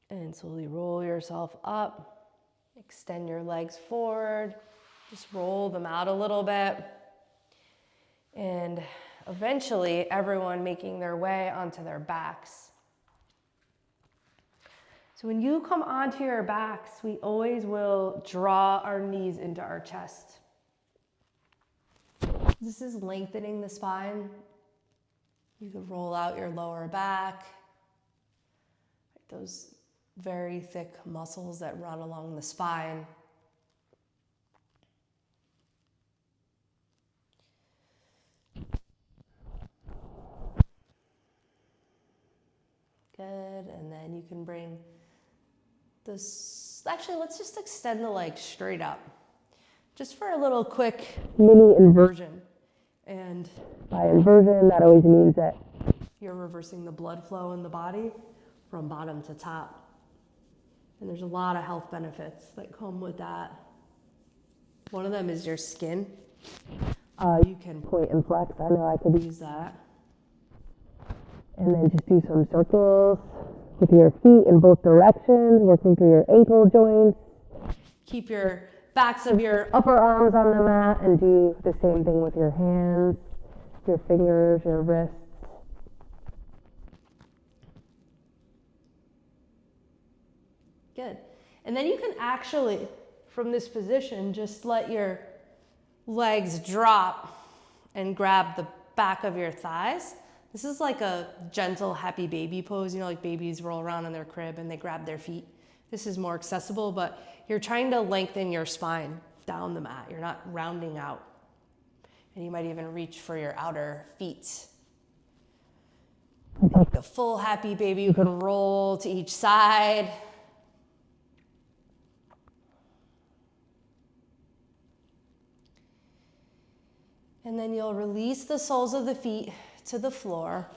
And slowly roll yourself up. Extend your legs forward. Just roll them out a little bit. And eventually, everyone making their way onto their backs. So when you come onto your backs, we always will draw our knees into our chest. This is lengthening the spine. You can roll out your lower back. Those very thick muscles that run along the spine. Good, and then you can bring this, actually let's just extend the legs straight up. Just for a little quick mini inversion. And by inversion, that always means that you're reversing the blood flow in the body from bottom to top. And there's a lot of health benefits that come with that. One of them is your skin. You can point and flex. I know I could use that. And then just do some circles with your feet in both directions, working through your ankle joints. Keep your backs of your upper arms on the mat and do the same thing with your hands, your fingers, your wrists. Good. And then you can actually, from this position, just let your legs drop and grab the back of your thighs. This is like a gentle, happy baby pose. You know, like babies roll around in their crib and they grab their feet. This is more accessible, but you're trying to lengthen your spine down the mat. You're not rounding out. And you might even reach for your outer feet. Take the full happy baby. You can roll to each side. And then you'll release the soles of the feet to the floor.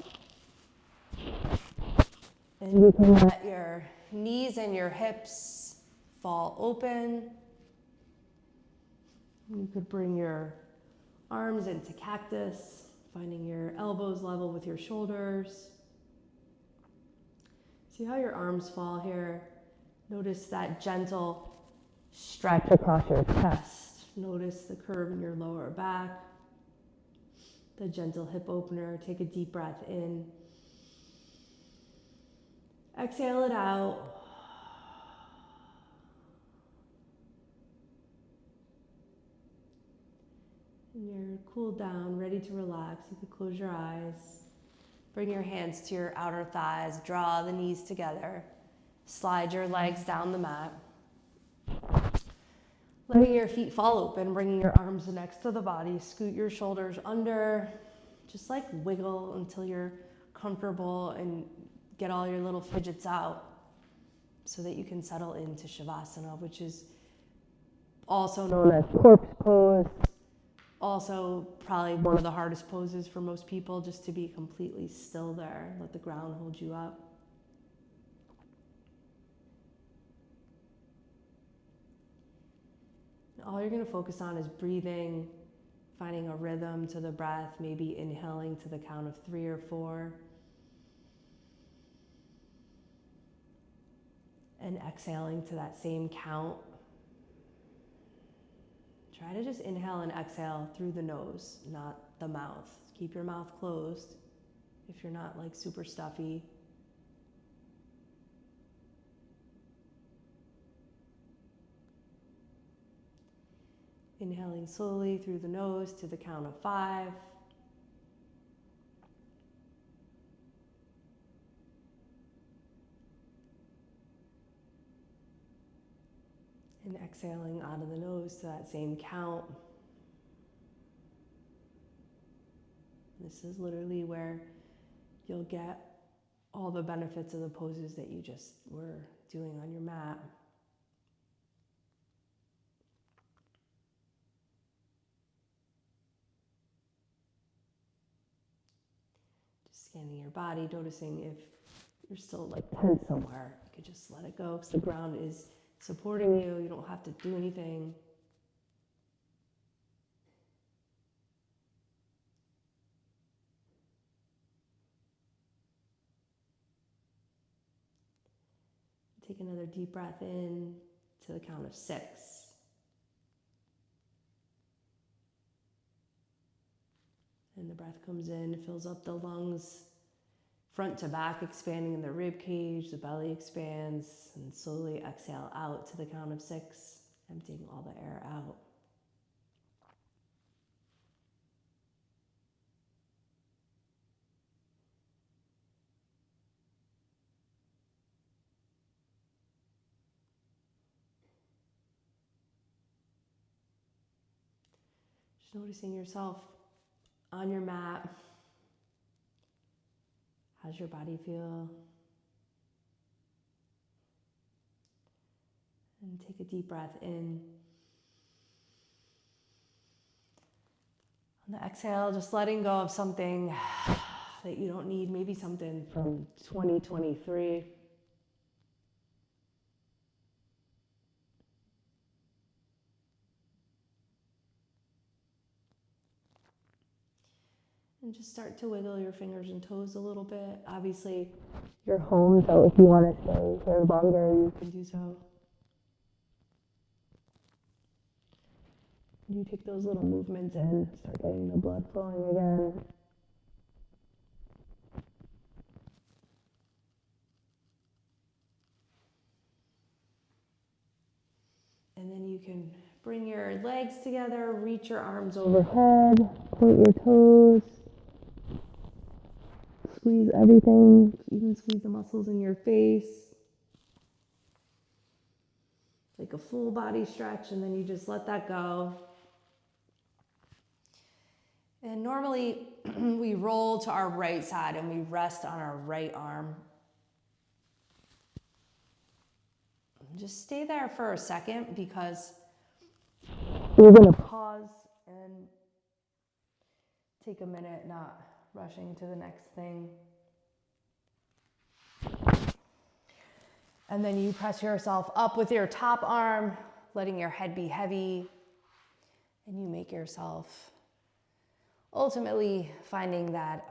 And you can let your knees and your hips fall open. You could bring your arms into cactus, finding your elbows level with your shoulders. See how your arms fall here. Notice that gentle stretch across your chest. Notice the curve in your lower back. The gentle hip opener. Take a deep breath in. Exhale it out. And you're cooled down, ready to relax. You can close your eyes. Bring your hands to your outer thighs. Draw the knees together. Slide your legs down the mat. Letting your feet fall open, bringing your arms next to the body. Scoot your shoulders under. Just like wiggle until you're comfortable and get all your little fidgets out so that you can settle into Shavasana, which is also known as corpse pose. Also probably one of the hardest poses for most people, just to be completely still there. Let the ground hold you up. All you're going to focus on is breathing, finding a rhythm to the breath, maybe inhaling to the count of 3 or 4. And exhaling to that same count. Try to just inhale and exhale through the nose, not the mouth. Keep your mouth closed if you're not like super stuffy. Inhaling slowly through the nose to the count of 5. And exhaling out of the nose to that same count. This is literally where you'll get all the benefits of the poses that you just were doing on your mat. Just scanning your body, noticing if you're still like tense somewhere. You could just let it go because the ground is supporting you. You don't have to do anything. Take another deep breath in to the count of 6. And the breath comes in, fills up the lungs, front to back, expanding in the rib cage, the belly expands, and slowly exhale out to the count of 6, emptying all the air out. Just noticing yourself on your mat. How's your body feel? And take a deep breath in. On the exhale, just letting go of something that you don't need, maybe something from 2023. And just start to wiggle your fingers and toes a little bit. Obviously, you're home, so if you want to stay here longer, you can do so. You take those little movements in, start getting the blood flowing again. And then you can bring your legs together, reach your arms overhead, point your toes. Squeeze everything, even squeeze the muscles in your face. Like a full body stretch, and then you just let that go. And normally we roll to our right side and we rest on our right arm. Just stay there for a second because we're going to pause and take a minute, not rushing to the next thing. And then you press yourself up with your top arm, letting your head be heavy. And you make yourself ultimately finding that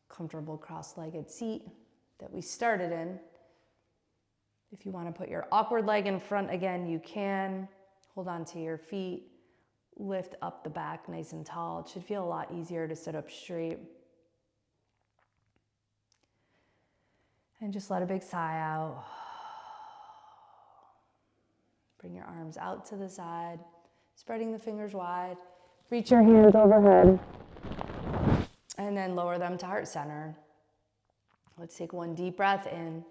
comfortable cross-legged seat that we started in. If you want to put your awkward leg in front again, you can. Hold on to your feet. Lift up the back nice and tall. It should feel a lot easier to sit up straight. And just let a big sigh out. Bring your arms out to the side, spreading the fingers wide. Reach your hands overhead. And then lower them to heart center. Let's take one deep breath in.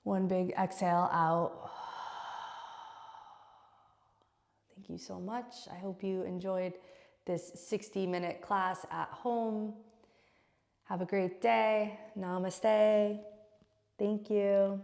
One big exhale out. Thank you so much. I hope you enjoyed this 60-minute class at home. Have a great day. Namaste. Thank you.